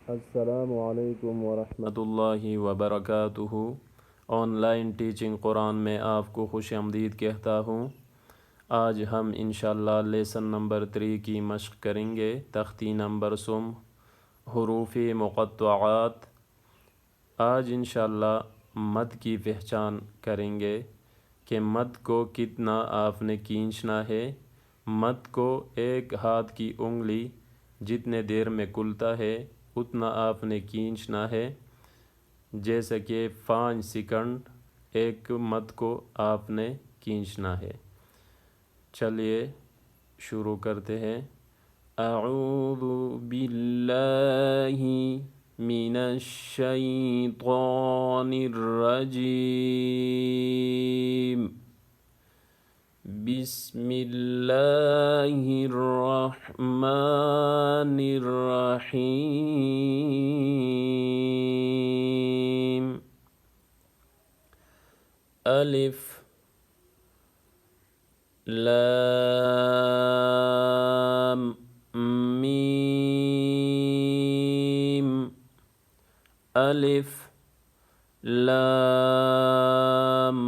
السلام علیکم ورحمۃ اللہ وبرکاتہ۔ آن لائن ٹیچنگ قرآن میں آپ کو خوش آمدید کہتا ہوں۔ آج ہم انشاءاللہ لیسن نمبر 3 کی مشق کریں گے۔ تختی نمبر سم حروف مقطعات۔ آج انشاءاللہ مد کی پہچان کریں گے کہ مد کو کتنا آپ نے کھینچنا ہے۔ مد کو ایک ہاتھ کی انگلی جتنے دیر میں کھلتا ہے اتنا آپ نے کھینچنا ہے، جیسے کہ 5 سیکنڈ ایک مد کو آپ نے کھینچنا ہے۔ چلیے شروع کرتے ہیں۔ اعوذ باللہ من الشیطان الرجیم، بسم اللہ الرحمن الرحیم۔ الف لام میم، الف لام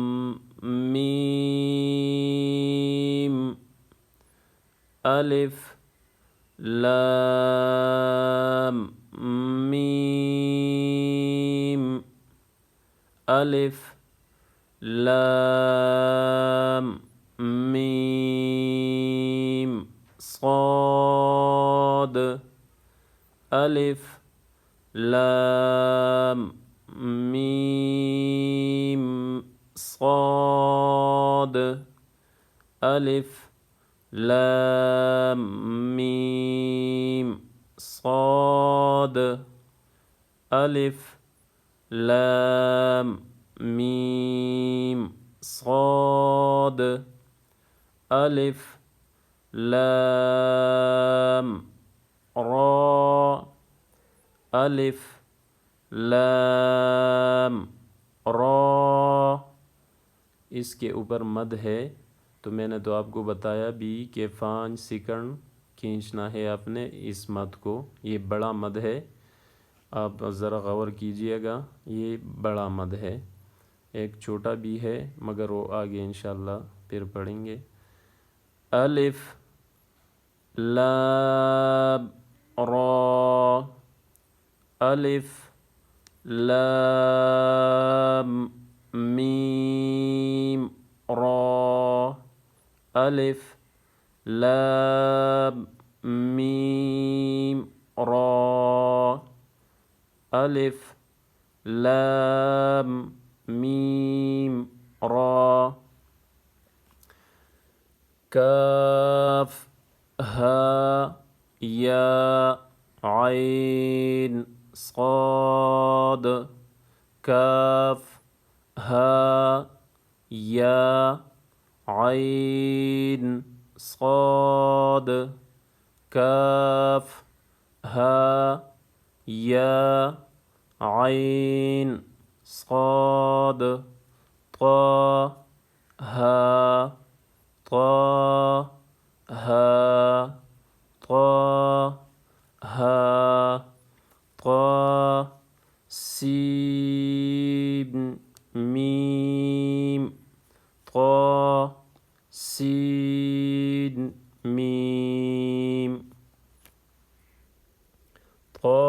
میم، الف لام میم، الف لام میم، صاد، الف لام میم، صاد، الف لام میم، صاد، الف لام میم، صاد، الف لام را، الف لام را۔ اس کے اوپر مد ہے تو میں نے تو آپ کو بتایا بھی کہ 5 سیکنڈ کھینچنا ہے آپ نے اس مد کو۔ یہ بڑا مد ہے، آپ ذرا غور کیجئے گا، یہ بڑا مد ہے۔ ایک چھوٹا بھی ہے مگر وہ آگے انشاءاللہ پھر پڑھیں گے۔ الف لام را، الف لام میم را، الف لام میم را، الف لام میم را۔ کاف ہا یا عین صاد، کاف ہا یا عین صاد، کاف ہا یا عین صاد، طا ہا، طا ہا، طا ہا، طا، سین میم، طا سین میم، طا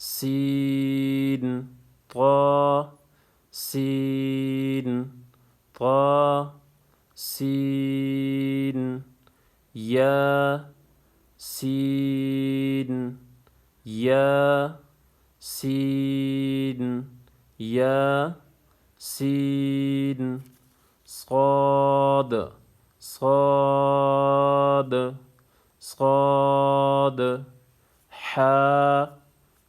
سین، طا سین، طا سین، یا سین، یا سین، یا سین، صاد، صاد، صاد، حا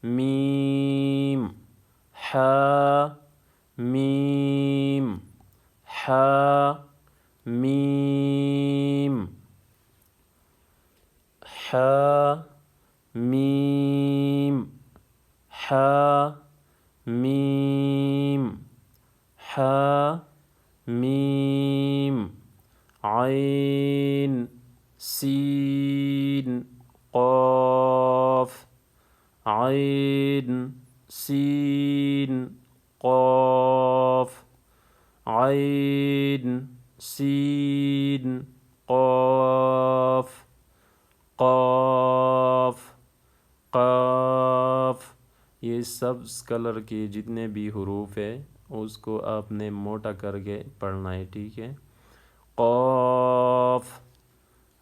میم، حا میم، حا میم، حا میم، حا میم، حا میم، عین سین قاف، عين سين قاف عين سين قاف قاف قاف۔ یہ سبز کلر کے جتنے بھی حروف ہے اس کو آپ نے موٹا کر کے پڑھنا ہے، ٹھیک ہے۔ قاف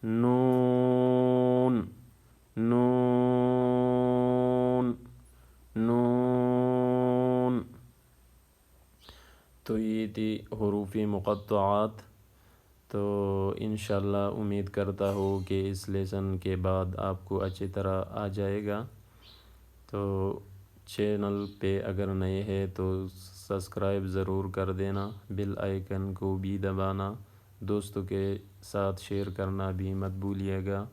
نون نون نون۔ تو یہ تھی حروف مقطعات۔ تو انشاءاللہ امید کرتا ہوں کہ اس لیسن کے بعد آپ کو اچھی طرح آ جائے گا۔ تو چینل پہ اگر نئے ہے تو سبسکرائب ضرور کر دینا، بیل آئیکن کو بھی دبانا، دوستوں کے ساتھ شیئر کرنا بھی مت بھولیے گا۔